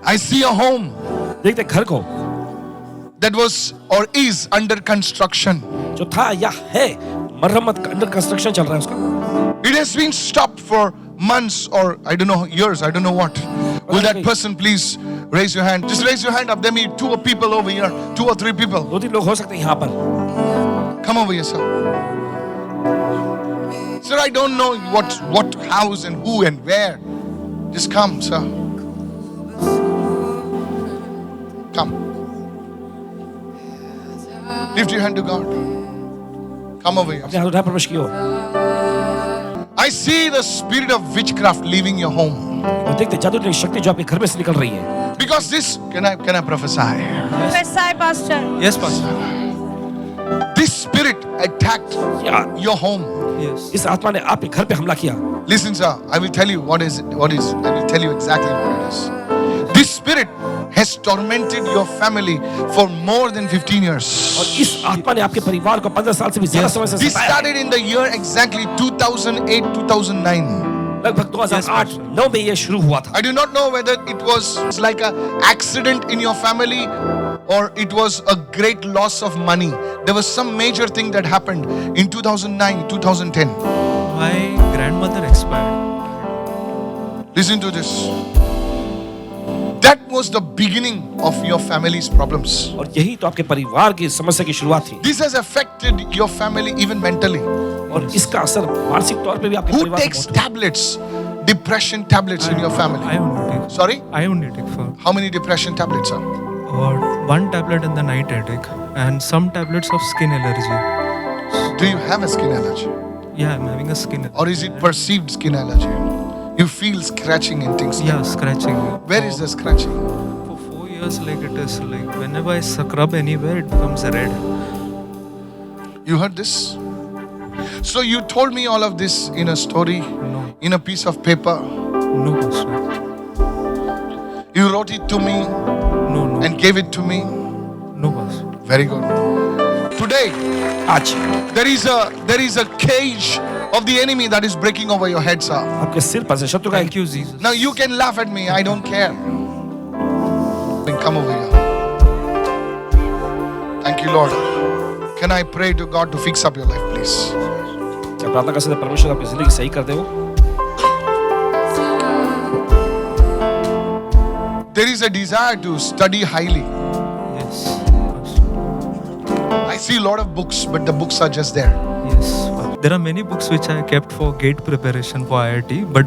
I see a home देखते घर को that was or is under construction. जो था या है मरम्मत अंडर कंस्ट्रक्शन चल रहा है उसका. It has been stopped for months or I don't know, years, I don't know what. Will that person please raise your hand? Just raise your hand up. There may be 2 people over here, 2 or 3 people. 2-3 लोग हो सकते हैं यहाँ पर. Come over here, sir. Sir, I don't know what house and who and where. Just come, sir. Come. Lift your hand to God. Come over here. अपने हाथ उठाए प्रवेश कियो. I see the spirit of witchcraft leaving your home. और देखते जादू की शक्ति जो आपके घर में से निकल रही है. Because this, can I prophesy? Prophesy, Pastor. Yes, Pastor. This spirit attacked या your home. Yes. इस आत्मा ने आपके घर पे हमला किया. Listen, sir, I will tell you what is. I will tell you exactly what it is. This spirit has tormented your family for more than 15 years. और इस आत्मा ने आपके परिवार को 15 साल से भी ज्यादा समय से This सताया. started in the year exactly 2008-2009. लगभग 2008-9 में ये शुरू हुआ था. I do not know whether it was like a accident in your family or it was a great loss of money. There was some major thing that happened in 2009-2010. My grandmother expired. Listen to this. That was the beginning of your family's problems. और यही तो आपके परिवार की समस्या की शुरुआत थी. This has affected your family even mentally. और इसका असर मानसिक तौर पे भी आपके Who परिवार takes पर होता है. tablets, depression tablets in your family? I only take. Sorry? I only take for How many depression tablets are? one tablet in the night headache and some tablets of skin allergy. Do you have a skin allergy? Yeah, I'm having a skin allergy. Or is it perceived skin allergy? You feel scratching and things. Yeah, scratching. Where is the scratching? For 4 years, like it is like whenever I scrub anywhere, it becomes red. You heard this? So you told me all of this in a story, No, in a piece of paper. no, Pastor. You wrote it to me No, no, and gave it to me. no, Pastor. Very good. Today, आज there is a cage of the enemy that is breaking over your head, sir. आपके सिर पर से शत्रु का Thank you, Jesus. Now you can laugh at me, I don't care. Then come over here. Thank you, Lord. Can I pray to God to fix up your life, please? क्या प्रार्थना कर सकते हैं परमेश्वर आपकी जिंदगी सही कर दे वो. There is a desire to study highly. Yes, Pastor. I see a lot of books, but the books are just there. Yes. There are many books which I kept for gate preparation for IIT, but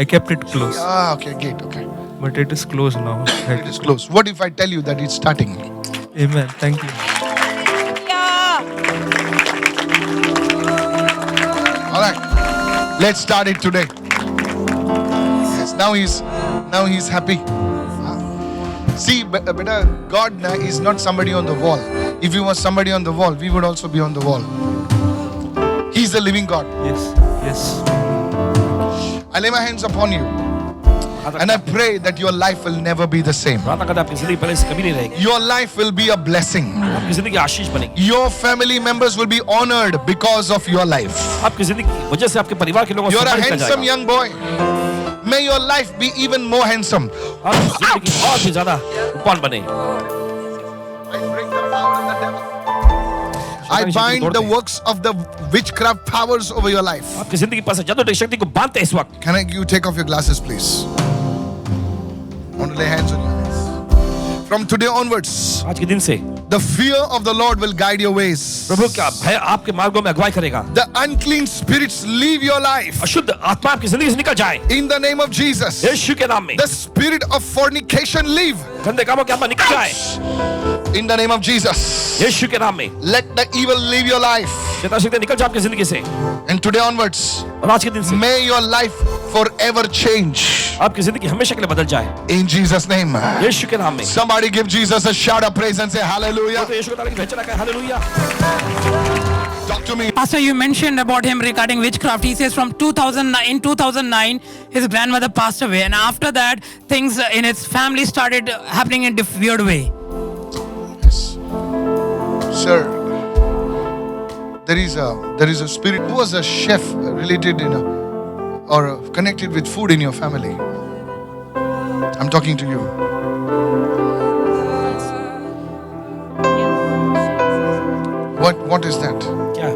I kept it close. Ah, okay, great, okay. But it is closed now. It is close. What if I tell you that it's starting? Amen. Thank you. Yeah. All right, let's start it today. Yes, now he's happy. See, better God is not somebody on the wall. If he was somebody on the wall, we would also be on the wall. He's the living God. Yes. Yes. I lay my hands upon you and I pray that your life will never be the same. प्रार्थना करते हैं आपकी जिंदगी पहले से कभी नहीं रहेगी. Your life will be a blessing. आपकी जिंदगी आशीष बनेगी. Your family members will be honored because of your life. आपकी जिंदगी की वजह से आपके परिवार के लोगों को You're a सम्मानित किया handsome जाएगा. young boy. May your life be even more handsome. आपकी जिंदगी और भी ज्यादा रूपान बने. I bind the works of the witchcraft powers over your life. आपकी जिंदगी पर से जादू की शक्ति को बांधते हैं इस वक्त. Can you take off your glasses, please? I want to lay hands on you. From today onwards, आज के दिन से the fear of the Lord will guide your ways. प्रभु का भय आपके मार्गों में अगुवाई करेगा. The unclean spirits leave your life. अशुद्ध आत्मा आपकी जिंदगी से निकल जाए. In the name of Jesus. यीशु के नाम में. The spirit of fornication leave. गंदे कामों की आत्मा निकल जाए. In the name of Jesus. यीशु के नाम में. Let the evil leave your life. शैतान शक्ति निकल जाए आपकी जिंदगी से. And today onwards, और आज के दिन से may your life forever change. आपकी जिंदगी हमेशा के लिए बदल जाए. In Jesus' name. यीशु के नाम में. Somebody give Jesus a shout of praise and say hallelujah. तो यीशु के तारीफ की भेंट चढ़ाकर hallelujah. Talk to me. Pastor, you mentioned about him regarding witchcraft. He says from 2009, his grandmother passed away, and after that, things in his family started happening in a weird way. Yes. Sir, there is a spirit who was a chef related or connected with food in your family. I'm talking to you. What is that? क्या?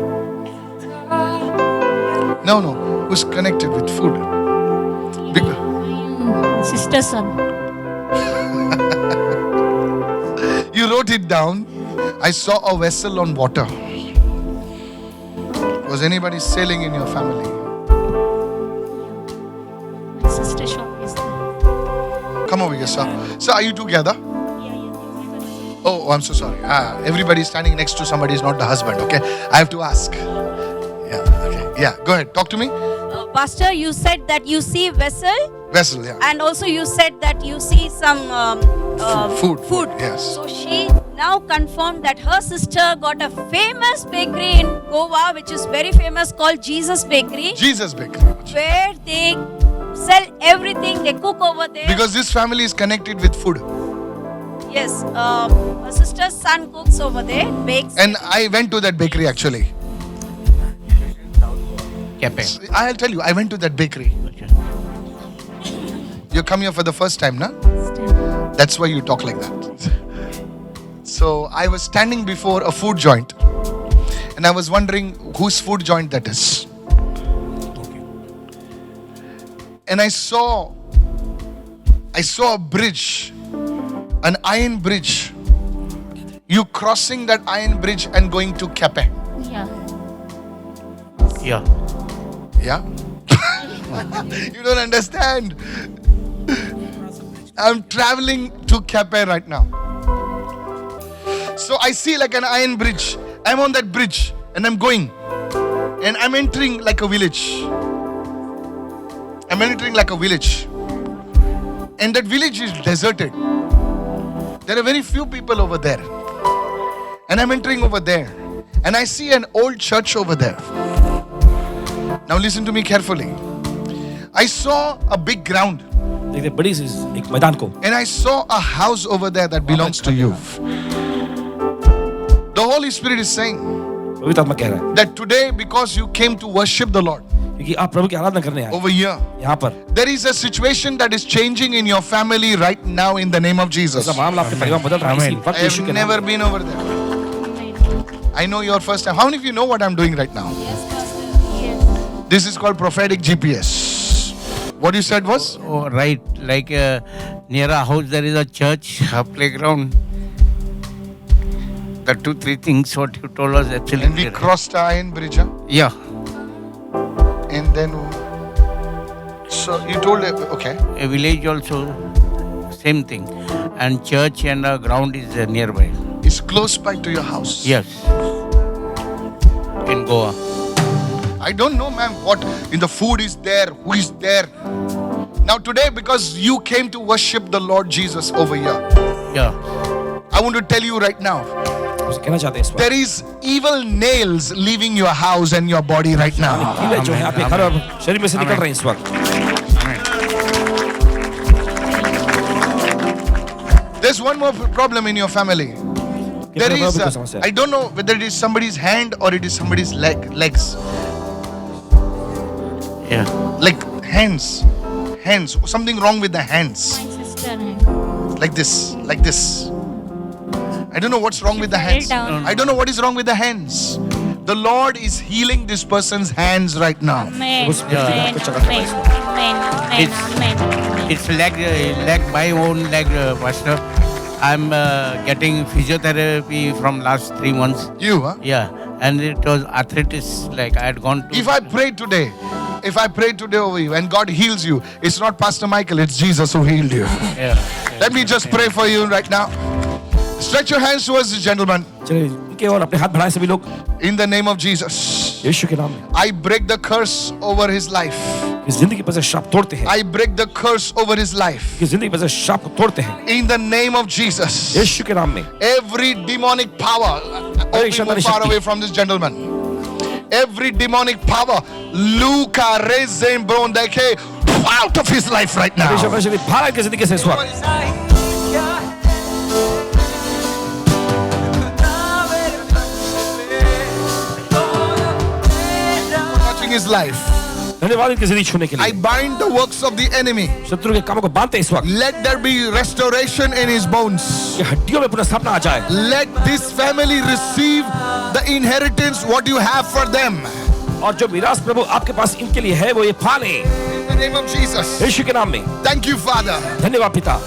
No. Who's connected with food? Sister son. You wrote it down. I saw a vessel on water. Was anybody sailing in your family? My sister shop is there. Come over here, sir. Sir, are you together? Oh, I'm so sorry. Everybody standing next to somebody is not the husband, okay? I have to ask. Yeah, okay. Yeah, go ahead. Talk to me. Pastor, you said that you see vessel, Vessel, yeah. and also you said that you see some Food, yes. So she now confirmed that her sister got a famous bakery in Goa, which is very famous, called Jesus Bakery, Jesus Bakery. where they sell everything. They cook over there. Because this family is connected with food. Yes, her sister's son cooks over there, bakes. And I went to that bakery actually. I'll tell you, I went to that bakery. You come here for the first time, na? That's why you talk like that. So I was standing before a food joint and I was wondering whose food joint that is. And I saw a bridge, an iron bridge. You crossing that iron bridge and going to Cape. Yeah. Yeah? You don't understand. I'm traveling to Cape right now. So I see like an iron bridge. I'm on that bridge and I'm going. And I'm entering like a village. I'm entering like a village. And that village is deserted. There are very few people over there. And I'm entering over there. And I see an old church over there. Now listen to me carefully. I saw a big ground. देखिए बड़ी सी एक मैदान को And I saw a house over there that belongs to you. The Holy Spirit is saying पवित्र आत्मा कह रहा है that today, because you came to worship the Lord क्योंकि आप प्रभु की आराधना करने आए over here, यहाँ पर there is a situation that is changing in your family right now in the name of Jesus. ऐसा मामला आपके परिवार में बदल रहा है इसी वक्त I यीशु have के नाम never में। been over there. I know your first time. How many of you know what I'm doing right now? This is called prophetic GPS. What you said was? Oh, right. Like near a house, there is a church, a playground. The 2-3 things what you told us absolutely. And we right. crossed the iron bridge, huh? Yeah. And then, so you told, okay. A village also, same thing. And church and a ground is nearby. It's close by to your house. Yes. In Goa. I don't know, ma'am, what in the food is there, who is there. Now today, because you came to worship the Lord Jesus over here, Yeah. I want to tell you right now, उसे कहना चाहते हैं इस there is evil nails leaving your house and your body right now. वक्त जो है आपके घर और शरीर में से निकल रहे हैं इस वक्त There's one more problem in your family. There is, I don't know whether it is somebody's hand or it is somebody's legs. Yeah. Like hands, something wrong with the hands. My sister. Like this. I don't know what's wrong with the hands. down. I don't know what is wrong with the hands. The Lord is healing this person's hands right now. Amen. उस व्यक्ति को Amen. आपको चढ़ा Amen. Amen. Amen. It's leg, my own leg, Pastor. I'm getting physiotherapy from last 3 months. You, huh? Yeah. And it was arthritis. Like I had gone to. If I pray today over you and God heals you, it's not Pastor Michael, it's Jesus who healed you. Yeah. Let me just pray for you right now. Stretch your hands towards the gentleman. चलिए उनके और अपने हाथ बढ़ाएं सभी लोग In the name of Jesus, यीशु के नाम में I break the curse over his life. इस जिंदगी पर से शाप तोड़ते हैं I break the curse over his life. इस जिंदगी पर से शाप को तोड़ते हैं In the name of Jesus, यीशु के नाम में every demonic power, move far away from this gentleman. Every demonic power, Luca Rezen Brondeke, out of his life right now. यीशु का शरीर भारत की जिंदगी से इस वक्त Touching his life. धन्यवाद इनकी जिंदगी छूने के I लिए। bind the works of the enemy. शत्रु के कामों को बांधते हैं इस वक्त। Let there be restoration in his bones. ये हड्डियों में पुनः स्थापना आ जाए। Let this family receive the inheritance what you have for them. और जो मिरास प्रभु आपके पास इनके लिए है वो ये पाले In the name of Jesus. यीशु के नाम में। Thank you, Father. धन्यवाद पिता।